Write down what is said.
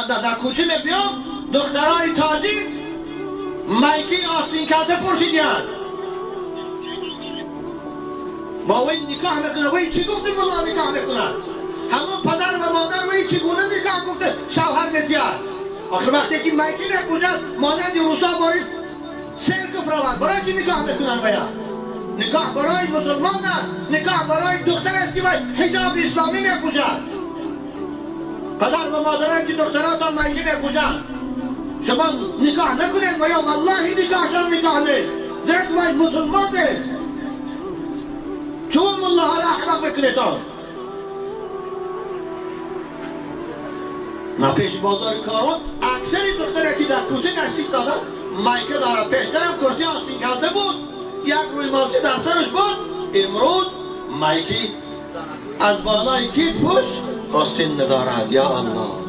در کوچه میبیام دخترای تاجیک مایکی آستین کرده پرسیدن با وی نکاح میکنه. وی چی گفته مولا نکاح میکنه؟ همون پدر و مادر وی چگونه نکاح گفته شوهر میدید. آخر وقتی که مایکی میکنه مانند روسا باید سیر کفر آمد. برای چی نکاح میکنن ویا؟ نکاح برای مسلمان است. نکاح برای دختر است که وی حجاب اسلامی میپوشد. پدر و مادران که دختراتان مایکی میپوشن شما نکاح نکنید ویا والله نکاحشان نکاح نیست. درست وی مسلمان نیست. چون ملا ها را احمق بکنیتان ما پیش بازار کارون اکثری دختره که در کوچه نشسته دادن مایکه داره. پیشترم کرسی آستین کرده بود یک روی مالچه در سرش بود. امروز مایکی از بالای کیفش آستین ندارد. یا الله